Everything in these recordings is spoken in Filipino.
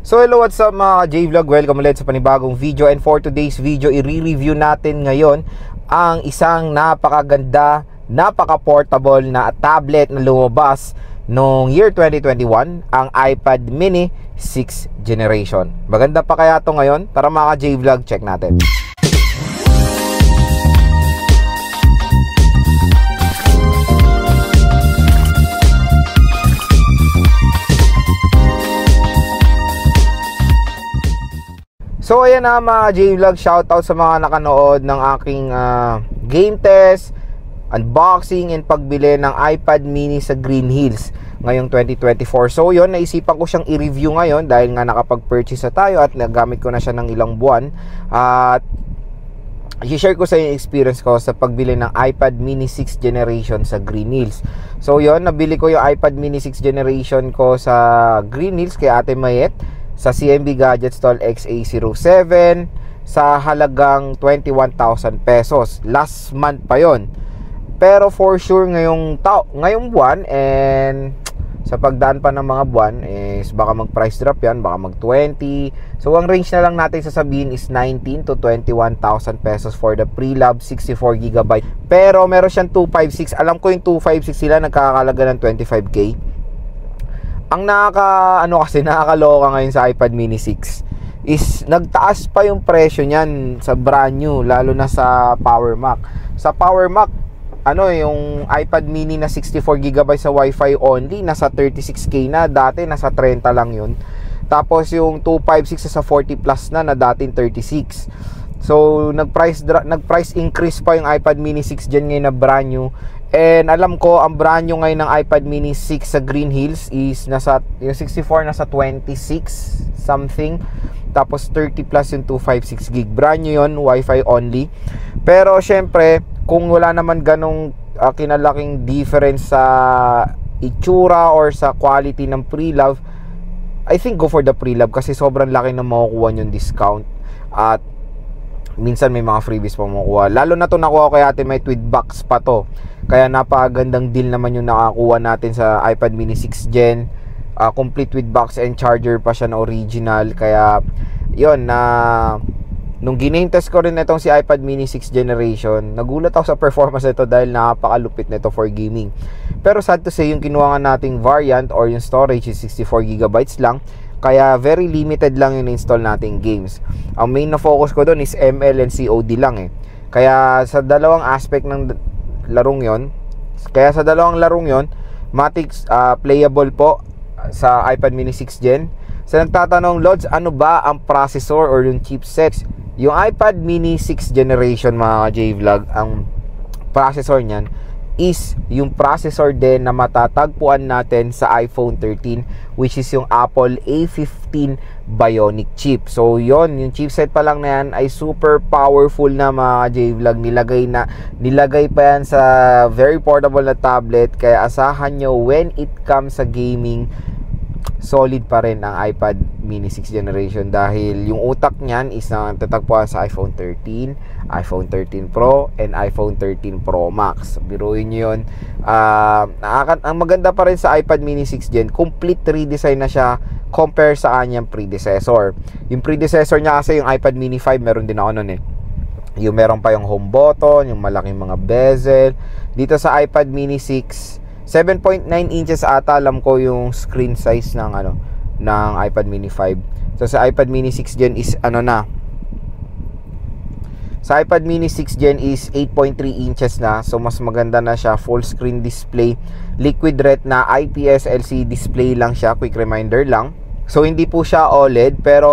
So hello, what's up mga J-Vlog? Welcome ulit sa panibagong video. And for today's video, i-review natin ngayon ang isang napakaganda, napaka-portable na tablet na lumabas noong year 2021, ang iPad mini 6th generation. Maganda pa kaya ito ngayon? Tara mga J-Vlog, check natin. So ayan na mga J-Vlog, shoutout sa mga nakanood ng aking game test, unboxing and pagbili ng iPad mini sa Green Hills ngayong 2024. So yun, naisipan ko siyang i-review ngayon dahil nga nakapag-purchase na tayo at nagamit ko na siya ng ilang buwan. At i-share ko sa inyo yung experience ko sa pagbili ng iPad mini 6th generation sa Green Hills. So yun, nabili ko yung iPad mini 6th generation ko sa Green Hills kay Ate Mayet sa CMB Gadget Stall XA07 sa halagang 21,000 pesos. Last month pa yon. Pero for sure ngayong buwan and sa pagdaan pa ng mga buwan is baka mag price drop yan, baka mag 20. So ang range na lang natin sasabihin is 19 to 21,000 pesos for the pre-lab 64GB. Pero meron siyang 256. Alam ko yung 256 sila nagkakalaga ng 25k. Ang nakakaloka ngayon sa iPad mini 6 is nagtaas pa yung presyo niyan sa brand new, lalo na sa Power Mac. Sa Power Mac, yung iPad mini na 64GB sa Wi-Fi only, nasa 36k na. Dati nasa 30 lang yun. Tapos yung 256 sa 40 plus na dating 36. So nag-price increase pa yung iPad mini 6 gen ngayon na brand new. And alam ko ang brand new ngayon ng iPad mini 6 sa Green Hills is yung 64 nasa 26 something. Tapos 30 plus yung 256 gig. Brand new yun, Wi-Fi only. Pero syempre, kung wala naman ganong kinalaking difference sa itsura or sa quality ng pre-love, I think go for the pre-love kasi sobrang laki na makukuha yung discount. At minsan may mga freebies pa makukuha. Lalo na to nakuha ko kay Ate May, with box pa to. Kaya napakagandang deal naman yung nakakuha natin sa iPad mini 6th gen. Complete with box and charger pa siya na original. Kaya yun, nung giname test ko rin itong si iPad mini 6th generation, nagulat ako sa performance nito dahil napakalupit nito for gaming. Pero sad to say, yung kinuha nga nating variant or yung storage is 64GB lang. Kaya very limited lang yung install nating games. Ang main na focus ko doon is ML and COD lang eh. Kaya sa dalawang aspect ng larong yon, matik playable po sa iPad mini 6th gen. Sa nagtatanong, Lods, ano ba ang processor or yung chipsets? Yung iPad mini 6th generation mga J-Vlog, ang processor niyan is yung processor din na matatagpuan natin sa iPhone 13, which is yung Apple A15 Bionic chip. So yon, yung chipset pa lang na yan ay super powerful na mga J-Vlog. Nilagay pa yan sa very portable na tablet. Kaya asahan nyo, when it comes sa gaming, solid pa rin ang iPad mini 6th generation dahil yung utak niyan is natatagpuan sa iPhone 13, iPhone 13 Pro, and iPhone 13 Pro Max. Biruin nyo yun. Ang maganda pa rin sa iPad mini 6th gen, complete redesign na siya compare sa kanyang predecessor. Yung predecessor niya kasi yung iPad mini 5, meron din ako nun eh. Yung meron pa yung home button, yung malaking mga bezel. Dito sa iPad mini 6, 7.9 inches ata alam ko yung screen size ng iPad mini 5. So sa iPad mini 6 gen is sa iPad mini 6 gen is 8.3 inches na. So mas maganda na siya, full screen display, liquid retina IPS LCD display lang siya, quick reminder lang. So hindi po siya OLED pero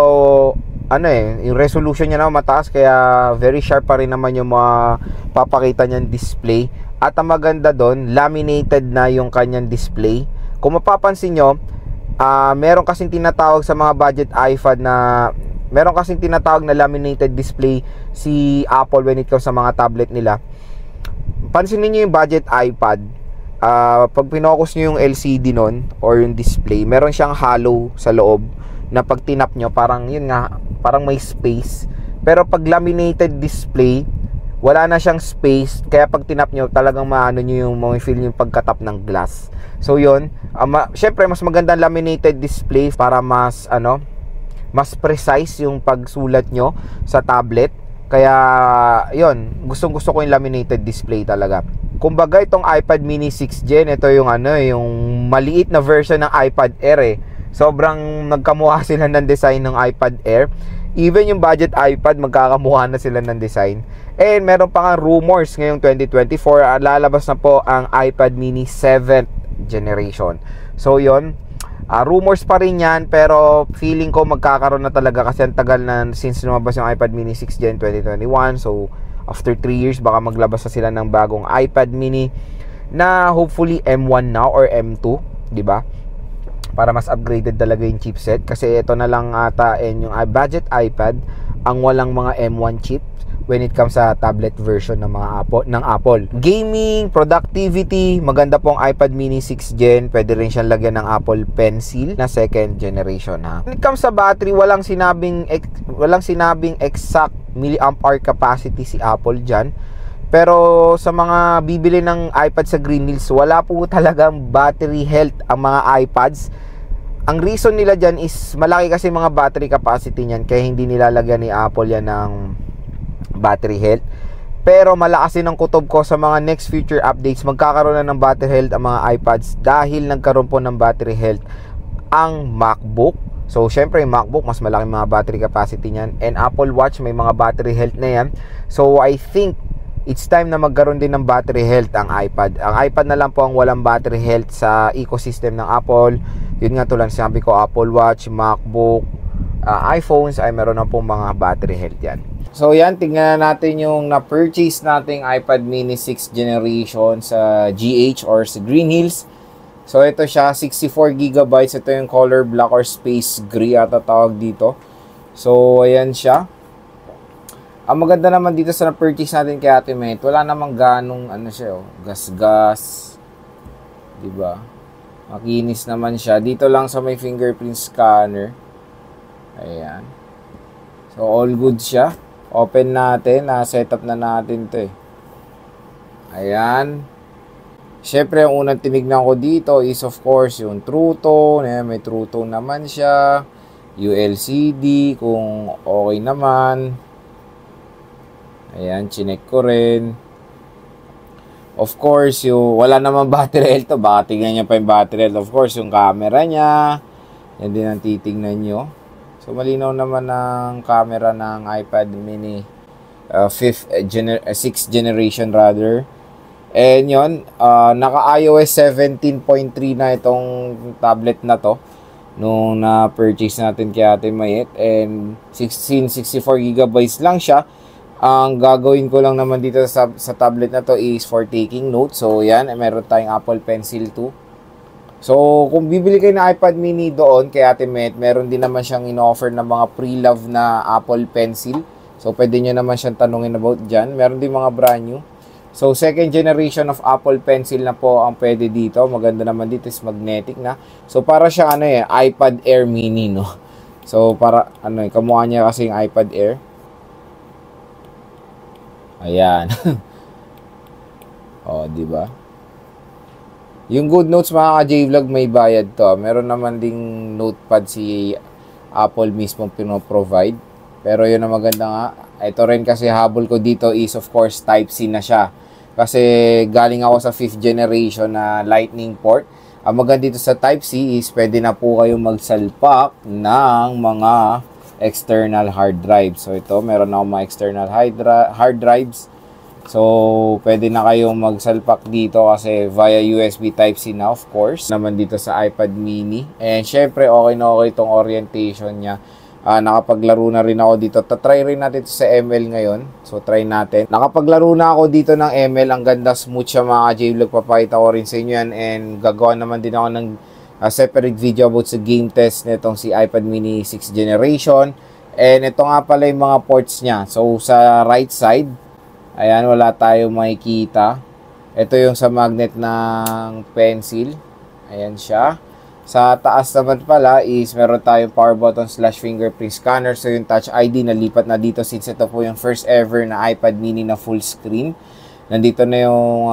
yung resolution niya na mataas kaya very sharp pa rin naman yung mga papakita niyang display. At ang maganda doon, laminated na yung kanyang display. Kung mapapansin nyo, meron kasing tinatawag sa mga budget iPad na laminated display si Apple when it comes sa mga tablet nila. Pansinin nyo yung budget iPad, pag pinokus nyo yung LCD nun or yung display, meron siyang hollow sa loob na pag tinap nyo, parang may space. Pero pag laminated display, wala na siyang space, kaya pag tinap nyo, talagang maano nyo yung feel yung pagkatap ng glass. So yun, syempre mas maganda laminated display para mas mas precise yung pagsulat nyo sa tablet. Kaya, yon, gustong-gusto ko yung laminated display talaga. Kumbaga, itong iPad mini 6th Gen, ito yung yung maliit na version ng iPad Air eh. Sobrang nagkamukha sila ng design ng iPad Air. Even yung budget iPad, magkakamukha na sila ng design. And meron pa nga rumors ngayong 2024, lalabas na po ang iPad mini 7th generation. So, yon, rumors pa rin yan, pero feeling ko magkakaroon na talaga kasi ang tagal na since lumabas yung iPad mini 6th Gen 2021. So, after 3 years, baka maglabas na sila ng bagong iPad mini na hopefully M1 now or M2, di ba? Para mas upgraded talaga yung chipset. Kasi ito na lang ata yung budget iPad ang walang mga M1 chips when it comes sa tablet version ng Apple. Gaming, productivity, maganda pong iPad mini 6th Gen. Pwede rin siyang lagyan ng Apple Pencil na 2nd generation ha. When it comes sa battery, walang sinabing exact milliamp hour capacity si Apple dyan. Pero sa mga bibili ng iPad sa Green Hills, wala po talagang battery health ang mga iPads. Ang reason nila dyan is malaki kasi mga battery capacity niyan, kaya hindi nilalagyan ni Apple yan ng battery health. Pero malakas din ang kutob ko sa mga next future updates, magkakaroon na ng battery health ang mga iPads dahil nagkaroon po ng battery health ang MacBook. So syempre yung MacBook mas malaking mga battery capacity niyan, and Apple Watch may mga battery health na yan. So I think it's time na magkaroon din ng battery health ang iPad. Ang iPad na lang po ang walang battery health sa ecosystem ng Apple. Yun nga, tulad sabi ko, Apple Watch, MacBook, iPhones ay meron na pong mga battery health yan. So yan, tingnan natin yung na-purchase nating iPad mini 6th generation sa GH or sa Green Hills. So ito siya, 64GB. Ito yung color black or space gray ata tawag dito. So ayan siya. Ang maganda naman dito sa na-purchase natin kay Ate Mate, wala namang ganong siya, gas-gas. Diba? Makinis naman siya. Dito lang sa may fingerprint scanner. Ayan. So all good siya. Open natin. Setup na natin to eh. Ayan. Siyempre, yung unang tinignan ko dito is of course yung True Tone. Ayan, may True Tone naman siya. ULCD kung okay naman. Ayan, chinek ko rin. Of course, yung wala namang battery health to. Baka tingnan niya pa yung battery health. Of course, yung camera niya. Yan din ang titingnan nyo. So, malinaw naman ang camera ng iPad mini 6th generation rather. And yun, naka-iOS 17.3 na itong tablet na to nung na-purchase natin kay Ate Mayet. And 64GB lang siya. Ang gagawin ko lang naman dito sa tablet na to is for taking notes. So, yan. Meron tayong Apple Pencil 2. So, kung bibili kayo ng iPad mini doon kay Ate Met, meron din naman siyang in-offer na mga pre-love na Apple Pencil. So, pwede nyo naman siyang tanungin about dyan. Meron din mga brand new. So, 2nd generation of Apple Pencil na po ang pwede dito. Maganda naman dito is magnetic na. So, para siyang iPad Air mini, no? So, para, kamukha niya kasi yung iPad Air. Ayan. Oh, di ba? Yung Good Notes mga ka-J-Vlog may bayad to. Meron naman ding notepad si Apple mismo pino-provide. Pero yun ang maganda nga. Ito rin kasi habol ko dito is of course Type-C na siya. Kasi galing ako sa 5th generation na Lightning port. Ang maganda dito sa Type-C is pwede na po kayong magsalpak ng mga external hard drive. So ito, meron na akong mga external hard drives. So, pwede na kayong magsalpak dito kasi via USB Type-C na of course. Naman dito sa iPad mini. And syempre, okay na okay itong orientation niya. Nakapaglaro na rin ako dito. Tatry rin natin ito sa ML ngayon. So, try natin. Nakapaglaro na ako dito ng ML. Ang ganda, smooth siya mga J-Vlog. Papakita ko rin sa inyo yan. And gagawa naman din ako ng separate video about sa game test nitong si iPad mini 6th generation. And ito nga pala yung mga ports niya. So sa right side, ayan, wala tayong makikita. Ito yung sa magnet ng pencil. Ayan siya. Sa taas naman pala is meron tayong power button / fingerprint scanner. So yung Touch ID nalipat na dito since ito po yung first ever na iPad mini na full screen. Nandito na yung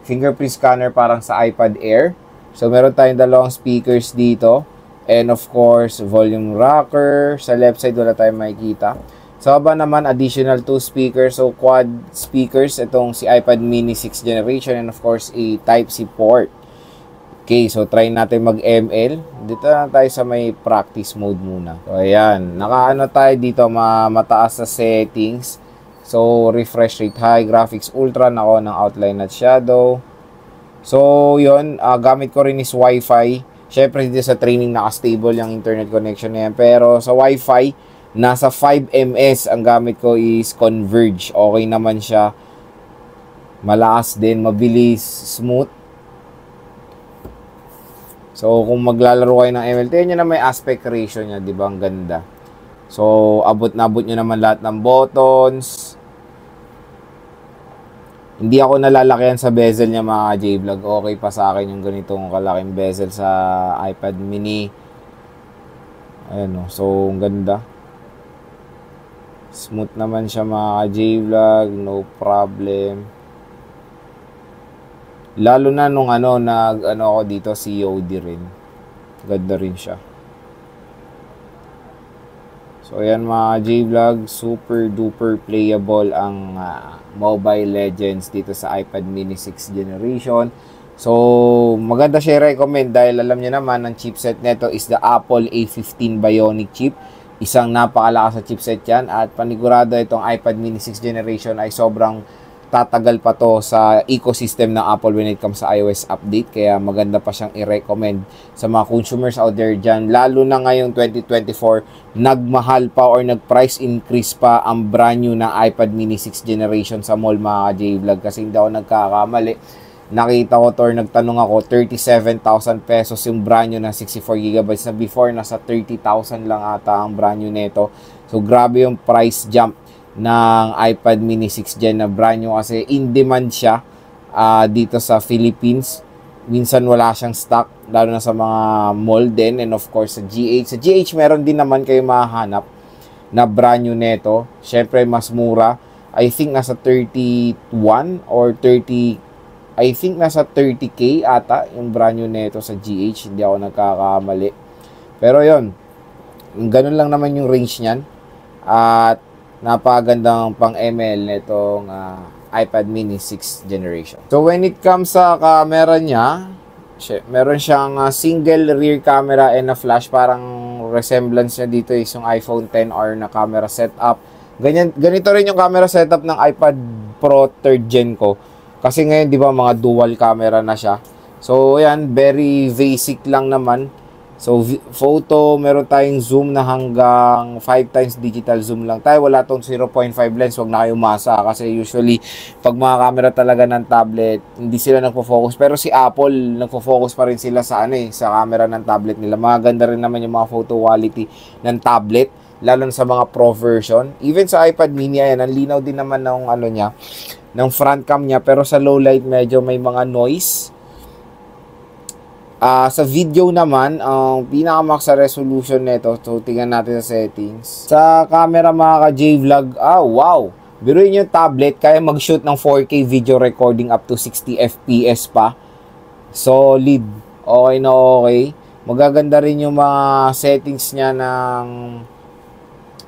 fingerprint scanner parang sa iPad Air. So, meron tayong dalawang speakers dito. And of course, volume rocker. Sa left side wala tayong makikita. Sa baba naman, additional 2 speakers. So, quad speakers. Itong si iPad mini 6th generation. And of course, a Type-C port. Okay, so try natin mag-ML. Dito na tayo sa may practice mode muna. So, ayan. Nakaano tayo dito, mataas sa settings. So, refresh rate high, graphics ultra. Nako ng outline at shadow. So, yun. Gamit ko rin is Wi-Fi. Syempre, dito sa training naka-stable yung internet connection na yan. Pero sa Wi-Fi, nasa 5 ms. Ang gamit ko is Converge. Okay naman siya. Malakas din, mabilis, smooth. So, kung maglalaro kayo ng ML, tingnan nyo na may aspect ratio niya. Diba? Ang ganda. So, abot nyo naman lahat ng buttons. Hindi ako nalalakihan sa bezel niya mga J-Vlog. Okay pa sa akin yung ganitong kalaking bezel sa iPad mini. Ayan o. So, ang ganda. Smooth naman siya mga J-Vlog. No problem. Lalo na nung ako dito, COD rin. Ganda rin siya. So, ayan mga J-Vlog. Super duper playable ang Mobile Legends dito sa iPad mini 6th generation. So, maganda siya i-recommend dahil alam niyo naman ang chipset nito is the Apple A15 Bionic chip. Isang napakalakas na chipset yan at panigurado itong iPad mini 6th generation ay sobrang tatagal pa to sa ecosystem ng Apple when it comes sa iOS update. Kaya maganda pa siyang i-recommend sa mga consumers out there dyan. Lalo na ngayong 2024, nagmahal pa or nag-price increase pa ang brand new na iPad mini 6th generation sa mall mga J-Vlog. Kasi hindi ako nagkakamali. Nakita ko to or nagtanong ako, 37,000 pesos yung brand new na 64GB na before nasa 30,000 lang ata ang brand new neto. So grabe yung price jump ng iPad mini 6th gen na brand new kasi in demand siya dito sa Philippines. Minsan wala siyang stock lalo na sa mga mall din and of course sa GH. Sa GH meron din naman kayo mahanap na brand new neto. Syempre mas mura. I think nasa 31 or 30, I think nasa 30k ata yung brand new neto sa GH. Hindi ako nagkakamali. Pero yon, ganun lang naman yung range niyan. At napagandang pang ML nitong iPad mini 6th generation. So when it comes sa camera niya, meron siyang single rear camera and a flash. Parang resemblance niya dito is yung iPhone XR na camera setup. Ganito rin yung camera setup ng iPad Pro 3rd gen ko. Kasi ngayon, di ba, mga dual camera na siya. So, yan, very basic lang naman. So, photo, meron tayong zoom na hanggang 5x digital zoom lang tayo. Wala tong 0.5 lens, wag na kayo umasa. Kasi usually, pag mga camera talaga ng tablet, hindi sila nagpo-focus. Pero si Apple, nagpo-focus pa rin sila sa, sa camera ng tablet nila. Maganda rin naman yung mga photo quality ng tablet, lalo na sa mga Pro version. Even sa iPad mini, ayan, ang linaw din naman ng niya, ng front cam niya. Pero sa low light, medyo may mga noise. Sa video naman, ang pinaka-max sa resolution nito, so tingnan natin sa settings. Sa camera mga ka-J-Vlog, wow! Biruin yung tablet, kaya mag-shoot ng 4K video recording up to 60 FPS pa. Solid. Okay na okay. Magaganda rin yung mga settings niya ng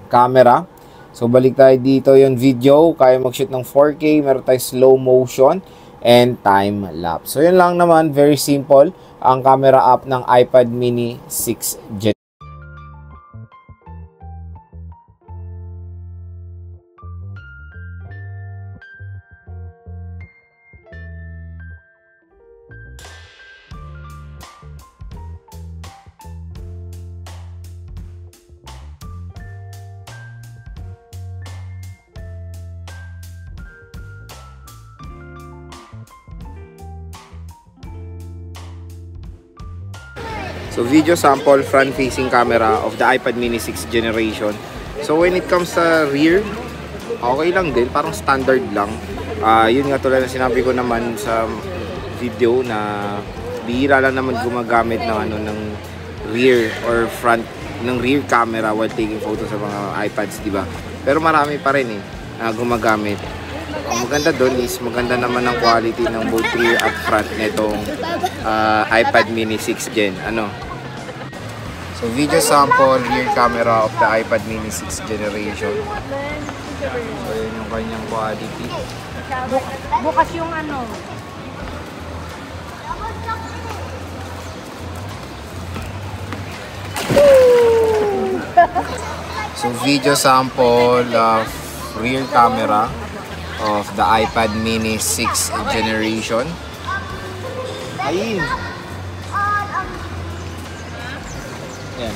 camera. So balik tayo dito yung video, kaya mag-shoot ng 4K, meron tayo slow motion and time lapse. So yun lang naman, very simple ang camera app ng iPad mini 6th gen. So video sample front-facing camera of the iPad mini 6th generation. So when it comes sa rear, okay lang din, parang standard lang. Yun nga tulad na sinabi ko naman sa video na bihira lang naman gumagamit ng rear or front ng rear camera while taking photos sa mga iPads, di ba? Pero marami pa rin gumagamit. Ang maganda doon is maganda naman ang quality ng both rear at front nitong iPad mini 6th gen. So video sample, rear camera of the iPad mini 6th generation. So yun yung kanyang quality. Bukas yung ano. So video sample of rear camera of the iPad mini 6th generation. Ayun. Yan.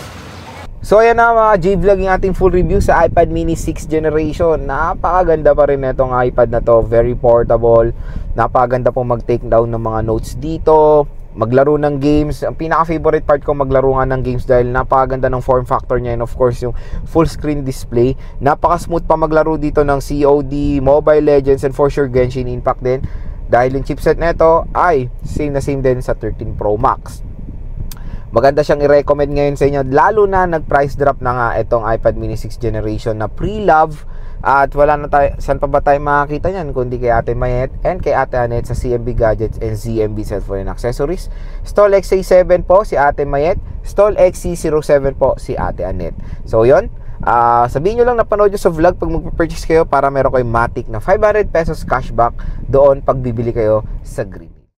So ayan na mga J-Vlog yung ating full review sa iPad mini 6th generation. Napakaganda pa rin itong iPad na to. Very portable. Napakaganda po mag-take down ng mga notes dito. Maglaro ng games. Ang pinaka-favorite part ko maglaro nga ng games dahil napakaganda ng form factor niya, and of course yung full screen display. Napaka-smooth pa maglaro dito ng COD, Mobile Legends, and for sure Genshin Impact din. Dahil yung chipset nito ay same na same din sa 13 Pro Max. Maganda siyang i-recommend ngayon sa inyo, lalo na nag-price drop na nga itong iPad mini 6th generation na pre-love. At wala na tayo, saan pa ba tayo makakita niyan kundi kay Ate Mayet and kay Ate Anet sa CMB Gadgets and ZMB Cellphone and Accessories. Stall XA7 po si Ate Mayet, Stall XC07 po si Ate Anet. So yun, sabihin nyo lang napanood nyo sa vlog pag mag-purchase kayo para meron kayong matic na 500 pesos cashback doon pag bibili kayo sa Green.